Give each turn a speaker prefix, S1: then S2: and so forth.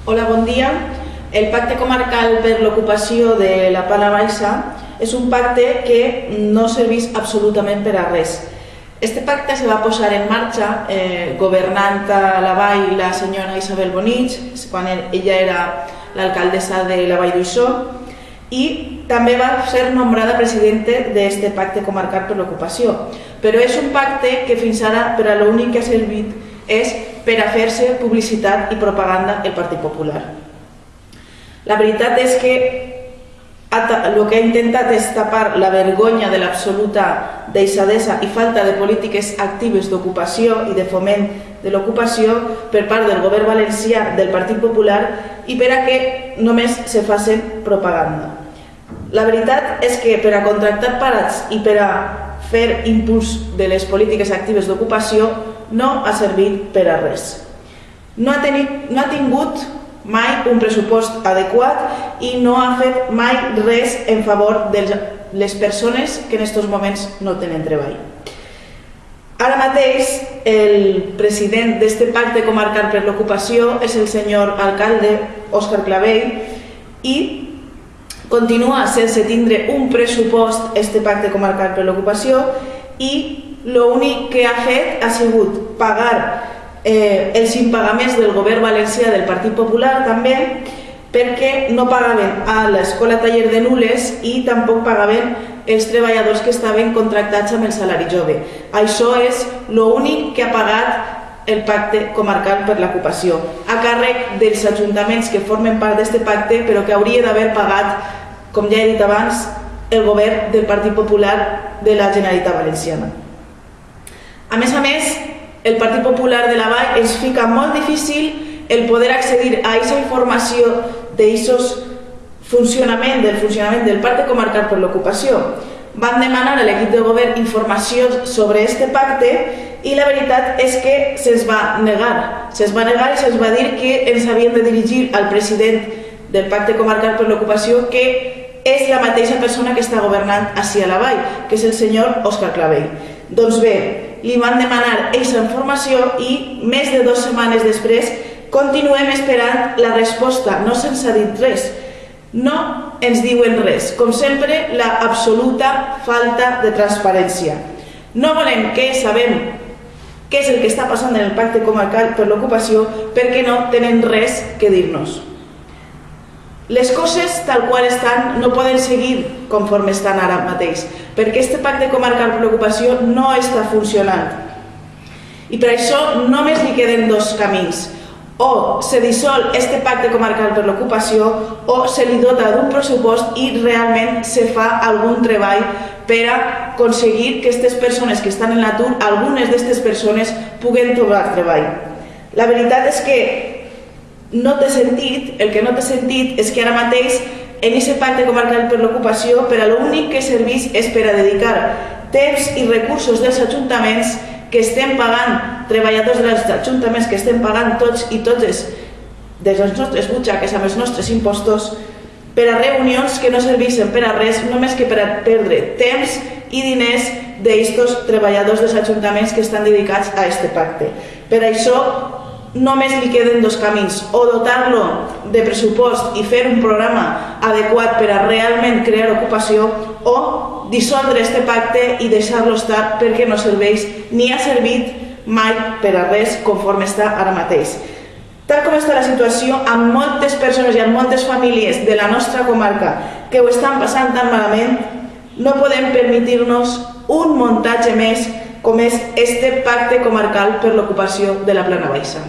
S1: Hola, bon dia. El Pacte Comarcal per l'Ocupació de la Plana Baixa és un pacte que no serveix absolutament per a res. Este pacte se va posar en marxa governant a la Vall la senyora Isabel Bonich, quan ella era l'alcaldessa de la Vall d'Uixó, i també va ser nombrada presidenta d'aquest Pacte Comarcal per l'Ocupació. Però és un pacte que fins ara per a l'únic que ha servit és per a fer-se publicitat i propaganda el Partit Popular. La veritat és que el que ha intentat és tapar la vergonya de l'absoluta deixadesa i falta de polítiques actives d'ocupació i de foment de l'ocupació per part del govern valencià del Partit Popular i per a que només se facin propaganda. La veritat és que per a contractar parats i per a fer impuls de les polítiques actives d'ocupació no ha servit per a res. No ha tingut mai un pressupost adequat i no ha fet mai res en favor de les persones que en aquests moments no tenen treball. Ara mateix el president d'aquest Pacte Comarcal per l'Ocupació és el senyor alcalde Òscar Clavell i continua sense tindre un pressupost aquest Pacte Comarcal per l'Ocupació i l'únic que ha fet ha sigut pagar els impagaments del govern valencià del Partit Popular també, perquè no pagaven a l'escola taller de Nules i tampoc pagaven els treballadors que estaven contractats amb el salari jove. Això és l'únic que ha pagat el Pacte Comarcal per l'Ocupació, a càrrec dels ajuntaments que formen part d'aquest pacte, però que hauria d'haver pagat, com ja he dit abans, el govern del Partit Popular de la Generalitat Valenciana. A més, el Partit Popular de la Vall ens fica molt difícil el poder accedir a aquesta informació d'aquest funcionament del Pacte Comarcal per l'Ocupació. Van demanar a l'equip de govern informació sobre aquest pacte i la veritat és que se'ns va negar. Se'ns va negar i se'ns va dir que ens havíem de dirigir al president del Pacte Comarcal per l'Ocupació, que és la mateixa persona que està governant ací a la Vall, que és el senyor Òscar Clavell. Doncs bé, li van demanar aquesta informació i més de 2 setmanes després continuem esperant la resposta. No se'ns ha dit res, no ens diuen res. Com sempre, l'absoluta falta de transparència. No volem que sabem què és el que està passant en el Pacte Comarcal per l'Ocupació perquè no tenen res que dir-nos. Les coses tal qual estan no poden seguir conforme estan ara mateix, perquè aquest Pacte Comarcal per l'Ocupació no està funcionant. I per això només li queden 2 camins. O se dissol aquest Pacte Comarcal per l'Ocupació o se li dota d'un pressupost i realment se fa algun treball per a aconseguir que aquestes persones que estan en l'atur, algunes d'aquestes persones, puguen trobar treball. La veritat és que no té sentit, el que no té sentit és que ara mateix en aquest Pacte Comarcal per l'Ocupació per a l'únic que serveix és per a dedicar temps i recursos dels ajuntaments que estem pagant, treballadors dels ajuntaments que estem pagant tots i totes des de les nostres butxaques amb els nostres impostos per a reunions que no serveixen per a res, només que per a perdre temps i diners d'aquests treballadors dels ajuntaments que estan dedicats a aquest pacte. Per això només li queden 2 camins, o dotar-lo de pressupost i fer un programa adequat per a realment crear ocupació, o dissoldre aquest pacte i deixar-lo estar perquè no serveix ni ha servit mai per a res conforme està ara mateix. Tal com està la situació, amb moltes persones i amb moltes famílies de la nostra comarca que ho estan passant tan malament, no podem permetre-nos un muntatge més com és aquest Pacte Comarcal per l'Ocupació de la Plana Baixa.